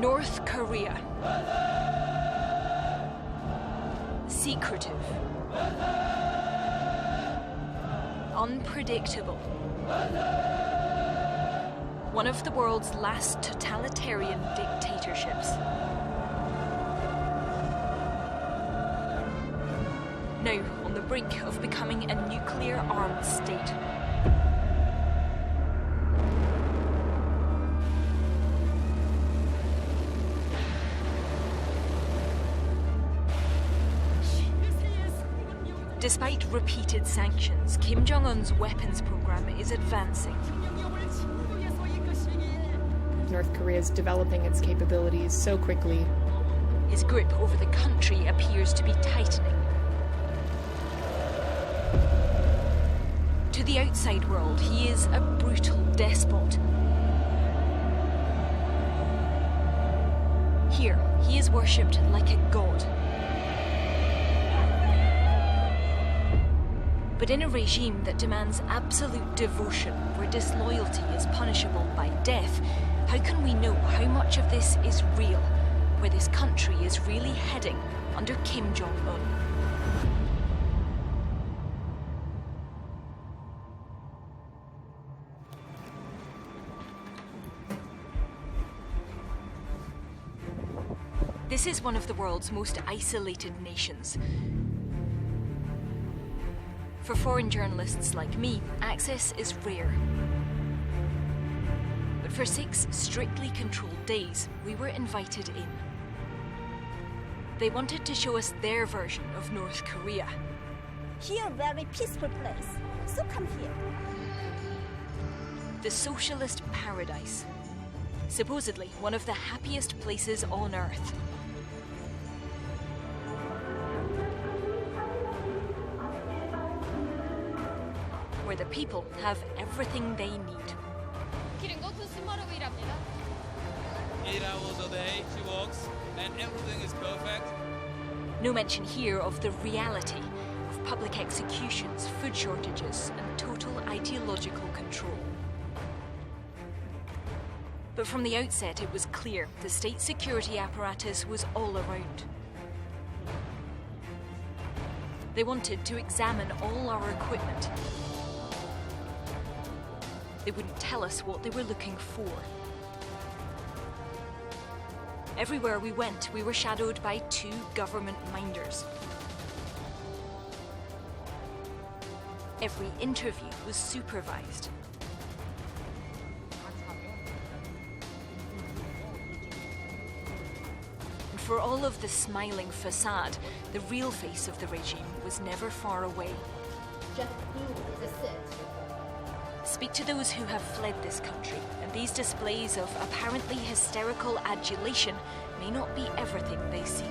North Korea. Secretive. Unpredictable. One of the world's last totalitarian dictatorships. Now on the brink of becoming a nuclear-armed state. Despite repeated sanctions, Kim Jong-un's weapons program is advancing. North Korea is developing its capabilities so quickly. His grip over the country appears to be tightening. To the outside world, he is a brutal despot. Here, he is worshipped like a god. But in a regime that demands absolute devotion, where disloyalty is punishable by death, how can we know how much of this is real, where this country is really heading under Kim Jong-un? This is one of the world's most isolated nations. For foreign journalists like me, access is rare. But for 6 strictly controlled days, we were invited in. They wanted to show us their version of North Korea. Here, a very peaceful place, so come here. The socialist paradise. Supposedly one of the happiest places on Earth. Where the people have everything they need. 8 hours a day she works, and everything is perfect. No mention here of the reality of public executions, food shortages, and total ideological control. But from the outset, it was clear the state security apparatus was all around. They wanted to examine all our equipment. They wouldn't tell us what they were looking for. Everywhere we went, we were shadowed by 2 government minders. Every interview was supervised. And for all of the smiling facade, the real face of the regime was never far away. Speak to those who have fled this country, and these displays of apparently hysterical adulation may not be everything they seem.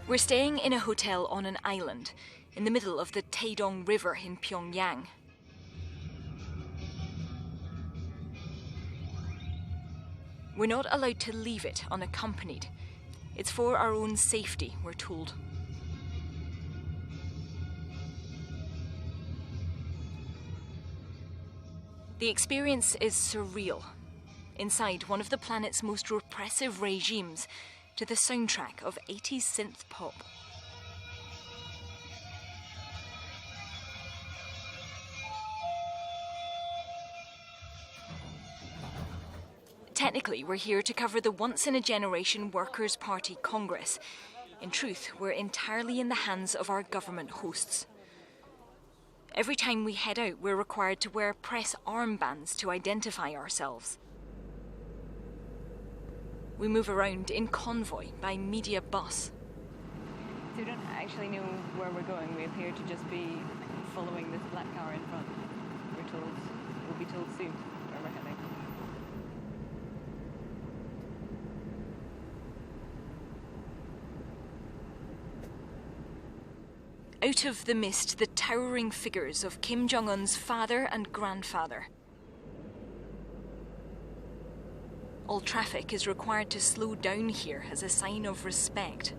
We're staying in a hotel on an island, in the middle of the Taedong River in Pyongyang. We're not allowed to leave it unaccompanied. It's for our own safety, we're told. The experience is surreal. Inside one of the planet's most repressive regimes, to the soundtrack of 80s synth pop. Technically, we're here to cover the once-in-a-generation Workers' Party Congress. In truth, we're entirely in the hands of our government hosts. Every time we head out, we're required to wear press armbands to identify ourselves. We move around in convoy by media bus. So we don't actually know where we're going. We appear to just be following this black car in front. We'll be told soon where we're heading. Out of the mist, the towering figures of Kim Jong-un's father and grandfather. All traffic is required to slow down here as a sign of respect.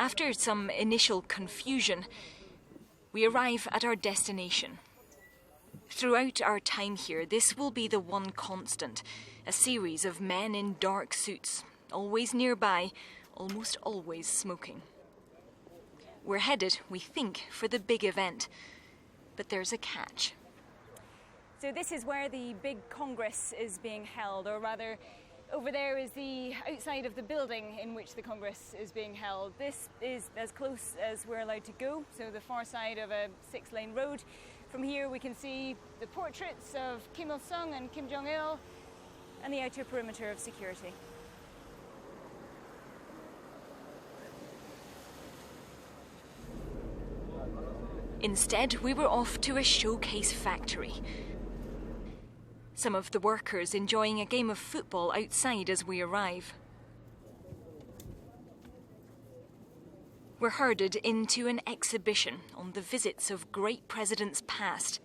After some initial confusion, we arrive at our destination. Throughout our time here, this will be the one constant, a series of men in dark suits, always nearby, almost always smoking. We're headed, we think, for the big event, but there's a catch. So this is where the big Congress is being held, or rather, over there is the outside of the building in which the Congress is being held. This is as close as we're allowed to go, so the far side of a 6-lane road. From here we can see the portraits of Kim Il-sung and Kim Jong-Il and the outer perimeter of security. Instead, we were off to a showcase factory. Some of the workers enjoying a game of football outside as we arrive. We're herded into an exhibition on the visits of great presidents past.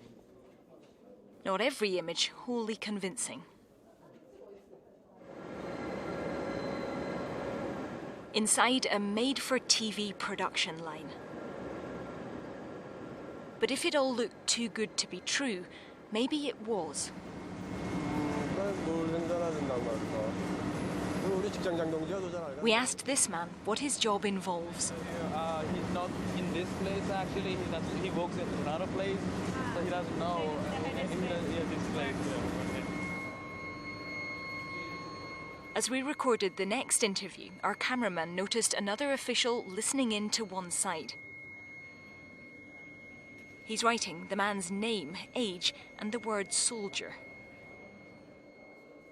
Not every image wholly convincing. Inside a made-for-TV production line. But if it all looked too good to be true, maybe it was. We asked this man what his job involves. He's not in this place actually. He works at another place, so he doesn't know this place. As we recorded the next interview, our cameraman noticed another official listening in to one side. He's writing the man's name, age, and the word soldier.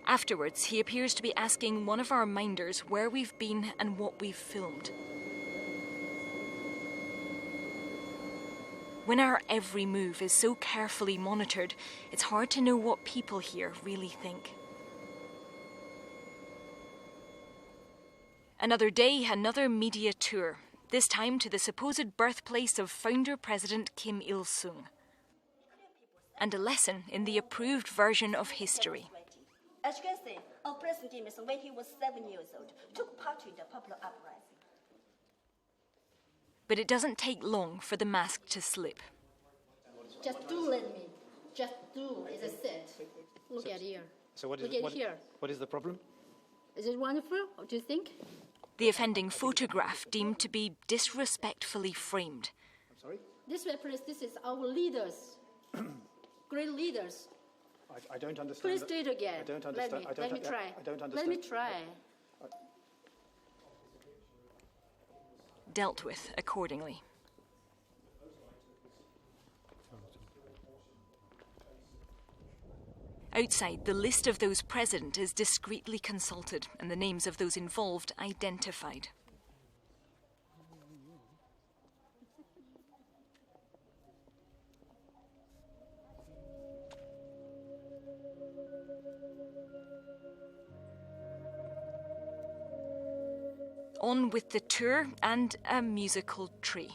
Afterwards, he appears to be asking one of our minders where we've been and what we've filmed. When our every move is so carefully monitored, it's hard to know what people here really think. Another day, another media tour, this time to the supposed birthplace of founder-president Kim Il-sung. And a lesson in the approved version of history. As you can see, our President Kim Il-sung, when he was 7 years old, took part in the popular uprising. But it doesn't take long for the mask to slip. Just do let me. Just do, as I said. Look at here. So what is the problem? Is it wonderful? What do you think? The offending photograph deemed to be disrespectfully framed. I'm sorry? This represents, this is our leaders. Great leaders. I don't understand. Please do it again. I don't understand. Let me try. I don't understand. Let me try. Dealt with accordingly. Outside, the list of those present is discreetly consulted and the names of those involved identified. On with the tour and a musical tree.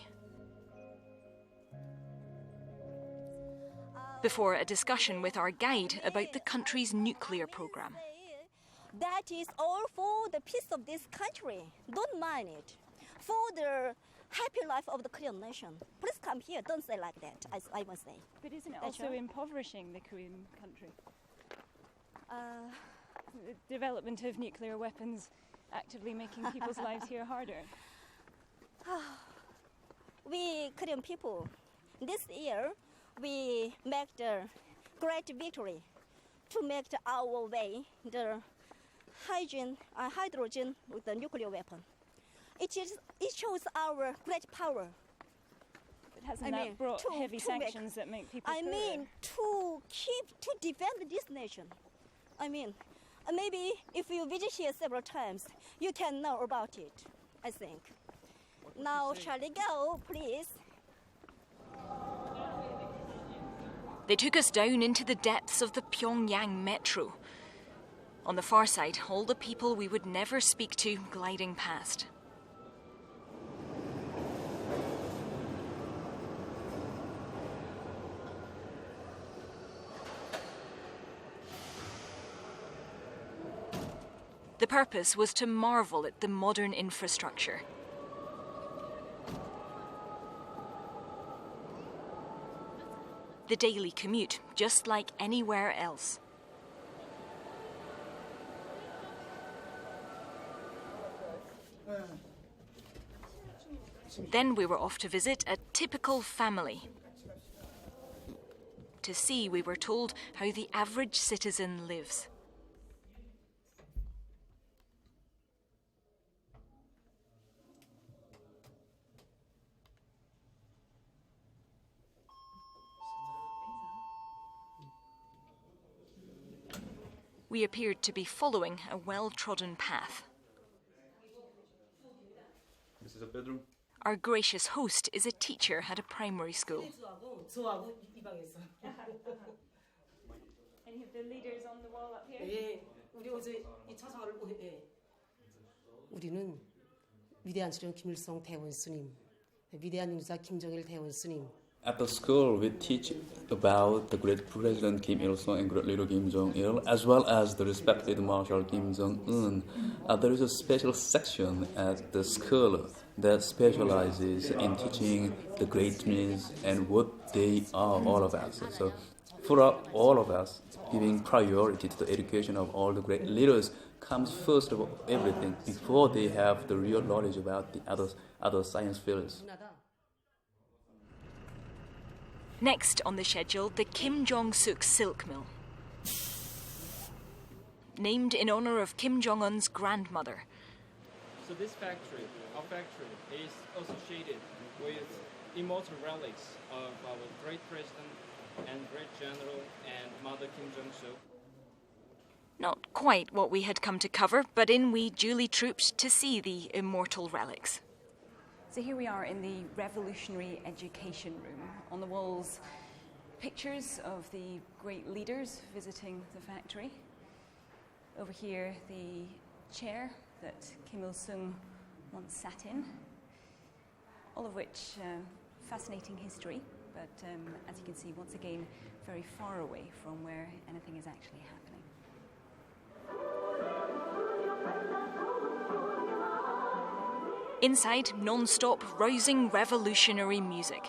Before a discussion with our guide about the country's nuclear program. That is all for the peace of this country. Don't mind it. For the happy life of the Korean nation. Please come here. Don't say like that, as I must say. But isn't it That's also right. impoverishing the Korean country? The development of nuclear weapons actively making people's lives here harder. We Korean people, this year, we make the great victory to make our way the hydrogen with the nuclear weapon. It shows our great power. But hasn't that brought heavy sanctions that make people poorer? To defend this nation. Maybe if you visit here several times, you can know about it, I think. Now, shall we go, please? They took us down into the depths of the Pyongyang Metro. On the far side, all the people we would never speak to gliding past. The purpose was to marvel at the modern infrastructure. the daily commute, just like anywhere else. Then we were off to visit a typical family. To see, we were told, how the average citizen lives. We appeared to be following a well-trodden path. This is a bedroom. Our gracious host is a teacher at a primary school. Any of the leaders on the wall up here? 예, 우리 어제 2차 사활을 우리는 위대한 주령 김일성 대원 스님, 위대한 유자 김정일 대원 스님. At the school, we teach about the great President Kim Il-sung and great leader Kim Jong-Il, as well as the respected Marshal Kim Jong-un. There is a special section at the school that specializes in teaching the great men and what they are all about. So for all of us, giving priority to the education of all the great leaders comes first of everything before they have the real knowledge about the other science fields. Next on the schedule, the Kim Jong-suk silk mill. Named in honor of Kim Jong-un's grandmother. So this factory, our factory, is associated with immortal relics of our great president and great general and mother Kim Jong-suk. Not quite what we had come to cover, but in we duly trooped to see the immortal relics. So here we are in the Revolutionary Education Room. On the walls, pictures of the great leaders visiting the factory. Over here, the chair that Kim Il-sung once sat in. All of which fascinating history, but as you can see, once again, very far away from where anything is actually happening. Inside, non-stop, rousing revolutionary music.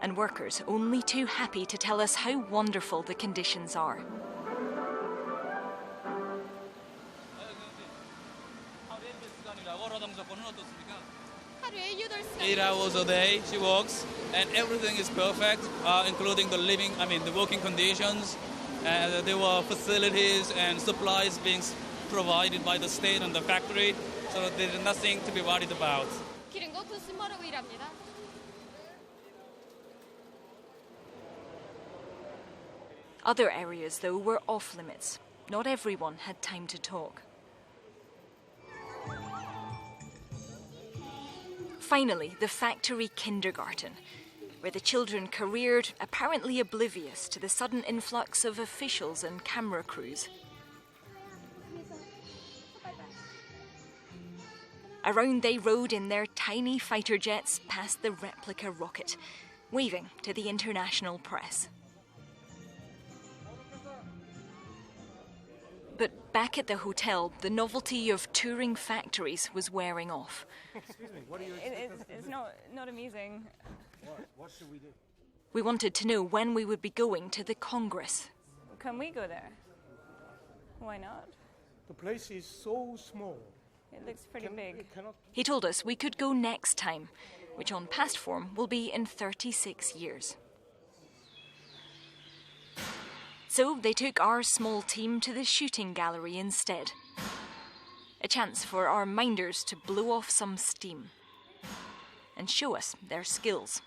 And workers only too happy to tell us how wonderful the conditions are. Eight hours a day she works, and everything is perfect, including the working conditions. There were facilities and supplies being provided by the state and the factory. So there is nothing to be worried about. Other areas, though, were off limits. Not everyone had time to talk. Finally, the factory kindergarten, where the children careered, apparently oblivious to the sudden influx of officials and camera crews. Around they rode in their tiny fighter jets past the replica rocket, waving to the international press. But back at the hotel, the novelty of touring factories was wearing off. Excuse me, what are you It's not amusing. What should we do? We wanted to know when we would be going to the Congress. Can we go there? Why not? The place is so small. It looks pretty big. He told us we could go next time, which on past form will be in 36 years. So they took our small team to the shooting gallery instead. A chance for our minders to blow off some steam and show us their skills.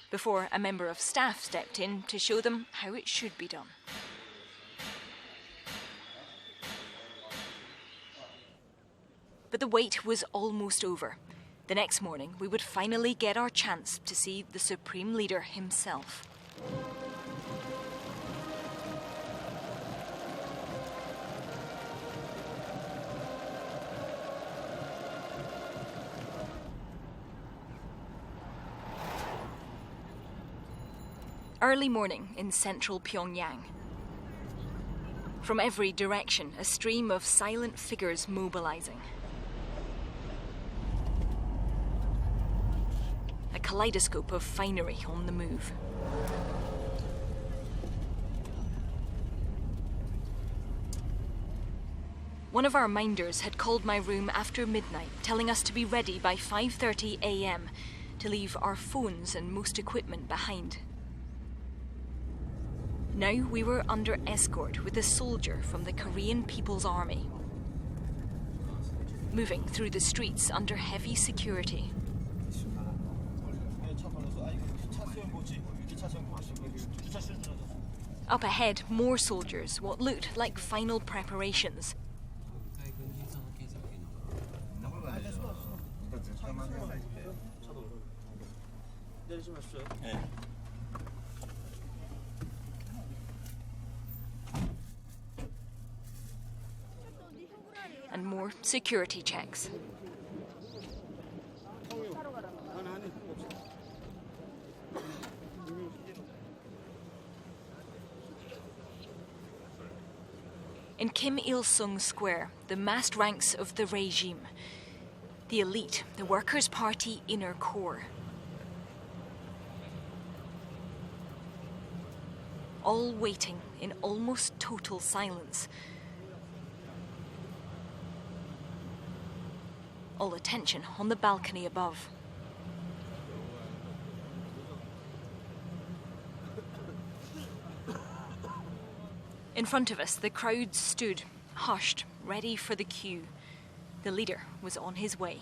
Before a member of staff stepped in to show them how it should be done. But the wait was almost over. The next morning, we would finally get our chance to see the Supreme Leader himself. Early morning in central Pyongyang. From every direction, a stream of silent figures mobilizing. A kaleidoscope of finery on the move. One of our minders had called my room after midnight, telling us to be ready by 5:30 a.m. to leave our phones and most equipment behind. Now we were under escort with a soldier from the Korean People's Army, moving through the streets under heavy security. Up ahead, more soldiers, what looked like final preparations. And more security checks. In Kim Il-sung Square, the massed ranks of the regime, the elite, the Workers' Party inner core, all waiting in almost total silence. All attention on the balcony above. In front of us, the crowd stood, hushed, ready for the cue. The leader was on his way.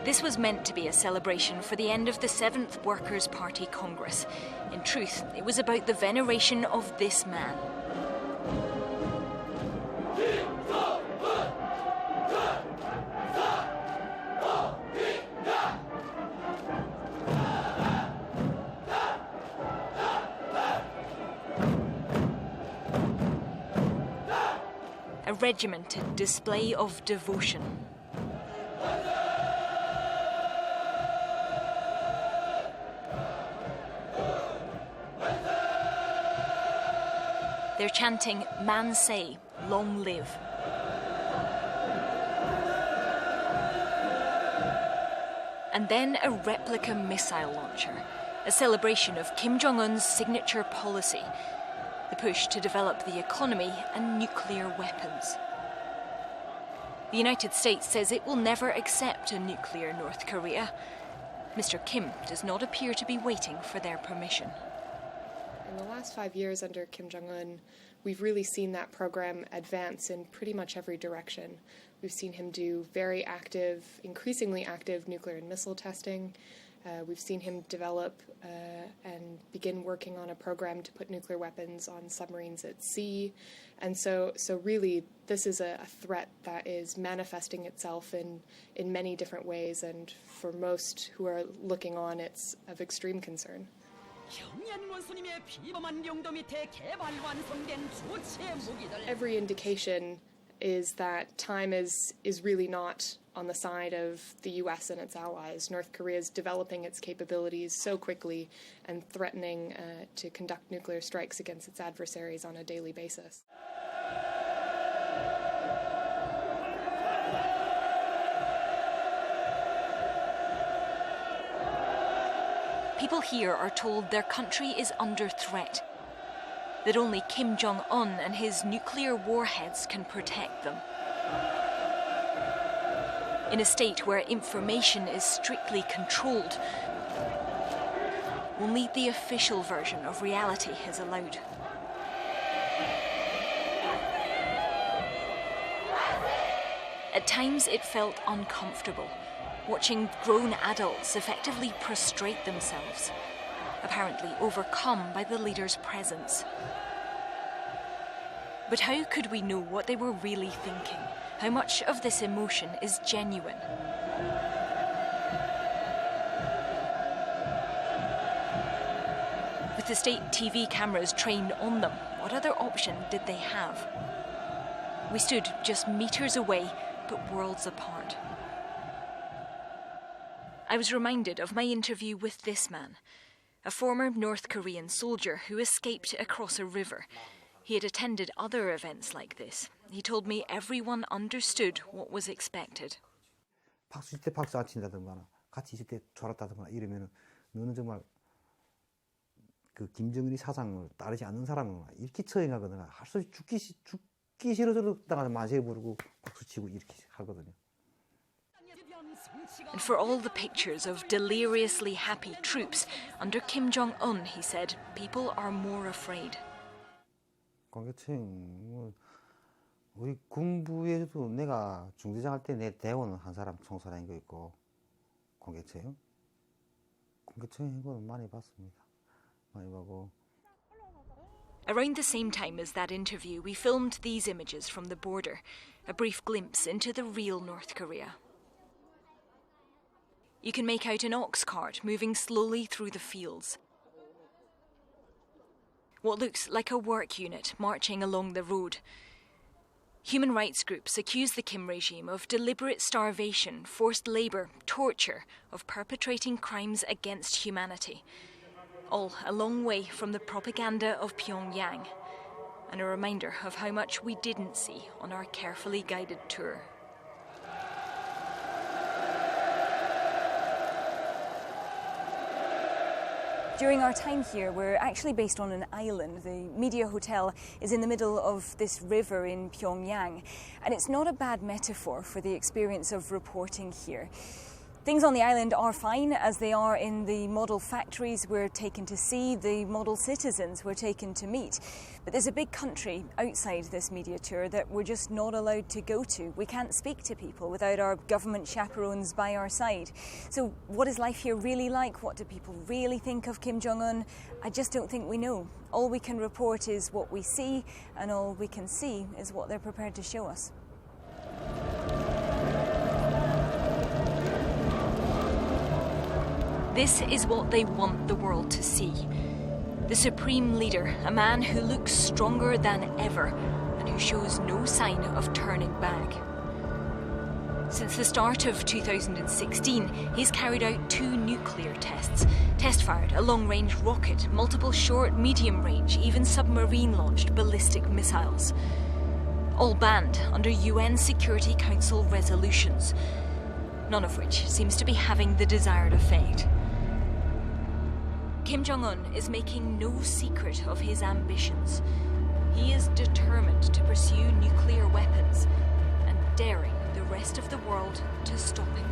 This was meant to be a celebration for the end of the 7th Workers' Party Congress. In truth, it was about the veneration of this man. A regimented display of devotion. They're chanting, "Man say, long live." And then a replica missile launcher, a celebration of Kim Jong-un's signature policy, the push to develop the economy and nuclear weapons. The United States says it will never accept a nuclear North Korea. Mr. Kim does not appear to be waiting for their permission. In the last 5 years under Kim Jong-un, we've really seen that program advance in pretty much every direction. We've seen him do very active, increasingly active nuclear and missile testing. We've seen him develop and begin working on a program to put nuclear weapons on submarines at sea. And so really, this is a threat that is manifesting itself in many different ways, and for most who are looking on, it's of extreme concern. Every indication is that time is really not on the side of the U.S. and its allies. North Korea is developing its capabilities so quickly and threatening to conduct nuclear strikes against its adversaries on a daily basis. people here are told their country is under threat, that only Kim Jong-un and his nuclear warheads can protect them. In a state where information is strictly controlled, only the official version of reality is allowed. At times it felt uncomfortable, watching grown adults effectively prostrate themselves, apparently overcome by the leader's presence. But how could we know what they were really thinking? How much of this emotion is genuine? With the state TV cameras trained on them, what other option did they have? We stood just meters away, but worlds apart. I was reminded of my interview with this man, a former North Korean soldier who escaped across a river. He had attended other events like this. He told me everyone understood what was expected. 박수 칠 때 박수 안 친다든가 같이 있을 때 졸았다든가 이러면은 너는 정말 그 김정은이 사상을 따르지 않는 사람은 이렇게 처형하거든요. 할 수 죽기 싫어서 당하면 만세 부르고 박수 치고 이렇게 하거든요. And for all the pictures of deliriously happy troops, under Kim Jong-un, he said, people are more afraid. 관계층, 우리 군부에서도 내가 중대장 할 때 내 대원은 한 사람 총사라는 거 있고, 관계층 행보는 많이 봤습니다. 많이 보고. Around the same time as that interview, we filmed these images from the border, a brief glimpse into the real North Korea. You can make out an ox cart moving slowly through the fields. What looks like a work unit marching along the road. Human rights groups accuse the Kim regime of deliberate starvation, forced labour, torture, of perpetrating crimes against humanity. All a long way from the propaganda of Pyongyang, and a reminder of how much we didn't see on our carefully guided tour. During our time here, we're actually based on an island. The media hotel is in the middle of this river in Pyongyang, and it's not a bad metaphor for the experience of reporting here. Things on the island are fine, as they are in the model factories we're taken to see, the model citizens we're taken to meet. But there's a big country outside this media tour that we're just not allowed to go to. We can't speak to people without our government chaperones by our side. So what is life here really like? What do people really think of Kim Jong-un? I just don't think we know. All we can report is what we see, and all we can see is what they're prepared to show us. This is what they want the world to see. The supreme leader, a man who looks stronger than ever and who shows no sign of turning back. Since the start of 2016, he's carried out 2 nuclear tests. Test-fired a long-range rocket, multiple short, medium-range, even submarine-launched ballistic missiles. All banned under UN Security Council resolutions, none of which seems to be having the desired effect. Kim Jong-un is making no secret of his ambitions. He is determined to pursue nuclear weapons and daring the rest of the world to stop him.